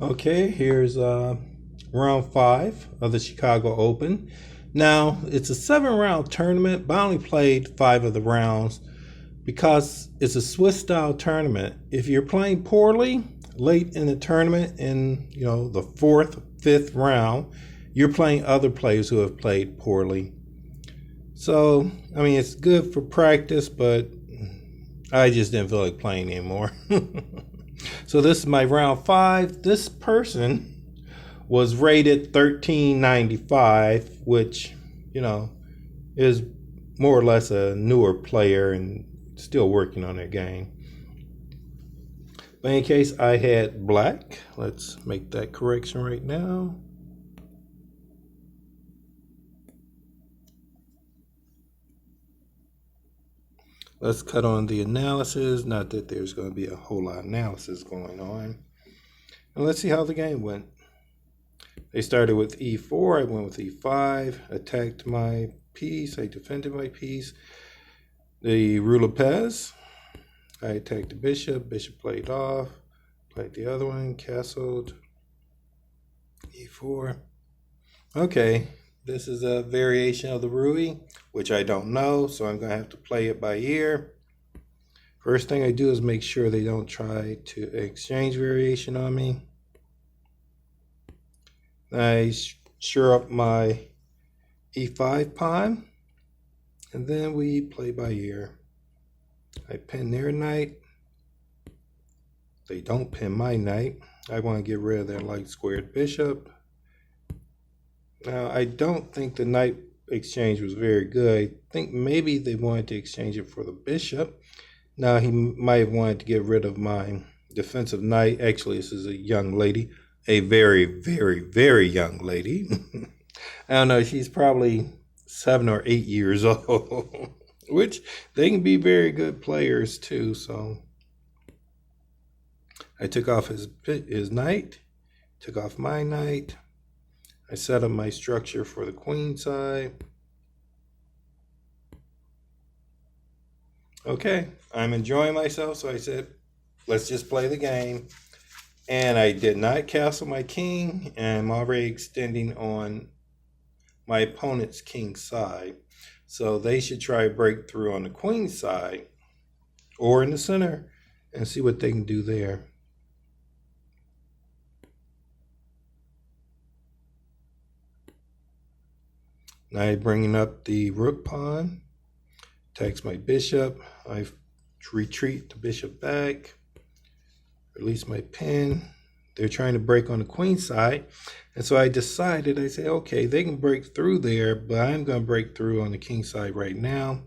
Okay, here's round 5 of the Chicago Open. Now, it's a 7 round tournament, but I only played 5 of the rounds because it's a Swiss style tournament. If you're playing poorly late in the tournament, in the 4th, 5th round, you're playing other players who have played poorly. So, I mean, it's good for practice, but I just didn't feel like playing anymore. So this is my round 5. This person was rated 1395, which, is more or less a newer player and still working on their game. But in case, I had black. Let's make that correction right now. Let's cut on the analysis. Not that there's going to be a whole lot of analysis going on. And let's see how the game went. They started with e4. I went with e5. Attacked my piece. I defended my piece. The Rue Lopez. I attacked the bishop. Bishop played off. Played the other one. Castled. e4. Okay. This is a variation of the Rui, which I don't know, so I'm going to have to play it by ear. First thing I do is make sure they don't try to exchange variation on me. I shore up my e5 pawn, and then we play by ear. I pin their knight. They don't pin my knight. I want to get rid of their light squared bishop. Now, I don't think the knight exchange was very good. I think maybe they wanted to exchange it for the bishop. Now, he might have wanted to get rid of my defensive knight. Actually, this is a young lady, a very, very, very young lady. I don't know, she's probably 7 or 8 years old, which they can be very good players too. So I took off his knight, took off my knight. I set up my structure for the queen side. Okay, I'm enjoying myself, so I said, let's just play the game. And I did not castle my king, and I'm already extending on my opponent's king side. So they should try to break through on the queen side or in the center and see what they can do there. Now I'm bringing up the rook pawn, attacks my bishop. I retreat the bishop back, release my pin. They're trying to break on the queen side. And so I decided, I said, okay, they can break through there, but I'm going to break through on the king side right now.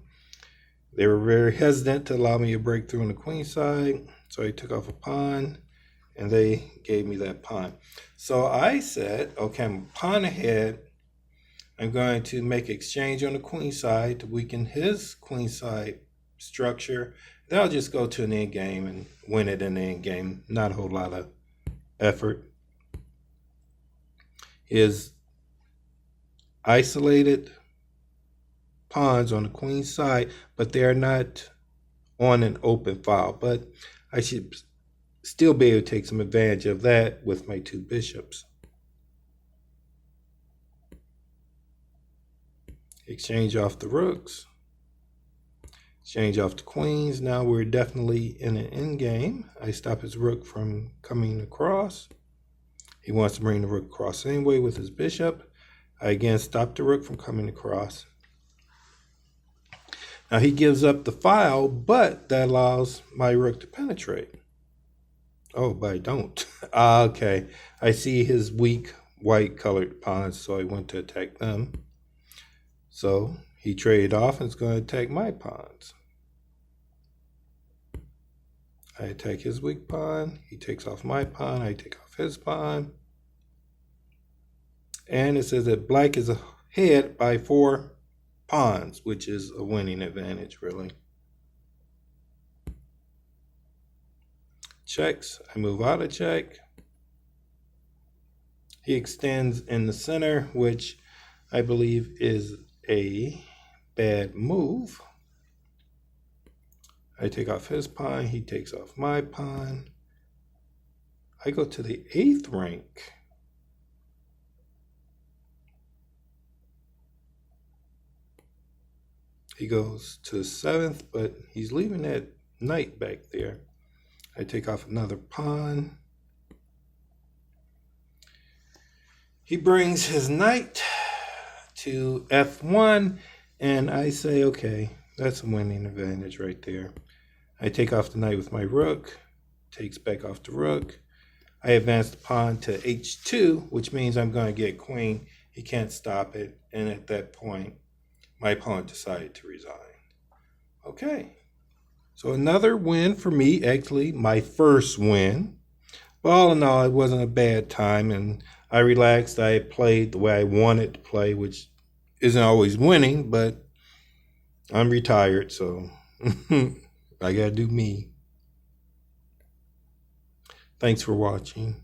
They were very hesitant to allow me to break through on the queen side. So I took off a pawn, and they gave me that pawn. So I said, okay, I'm a pawn ahead. I'm going to make exchange on the queen side to weaken his queen side structure. Then I'll just go to an end game and win it in the end game. Not a whole lot of effort. His isolated pawns on the queen side, but they are not on an open file. But I should still be able to take some advantage of that with my 2 bishops. Exchange off the rooks. Exchange off the queens. Now we're definitely in an end game. I stop his rook from coming across. He wants to bring the rook across anyway with his bishop. I again stop the rook from coming across. Now he gives up the file, but that allows my rook to penetrate. Oh, but I don't. Okay, I see his weak white colored pawns, so I went to attack them. So he traded off and is going to attack my pawns. I attack his weak pawn. He takes off my pawn. I take off his pawn. And it says that black is ahead by 4 pawns, which is a winning advantage, really. Checks. I move out of check. He extends in the center, which I believe is a bad move. I take off his pawn, he takes off my pawn. I go to the 8th rank. He goes to 7th, but he's leaving that knight back there. I take off another pawn. He brings his knight to F1, and I say, okay, that's a winning advantage right there. I take off the knight with my rook, takes back off the rook. I advance the pawn to H2, which means I'm going to get queen. He can't stop it, and at that point, my opponent decided to resign. Okay, so another win for me, actually my first win. But all in all, it wasn't a bad time, and I relaxed. I played the way I wanted to play, which isn't always winning, but I'm retired, so I gotta do me. Thanks for watching.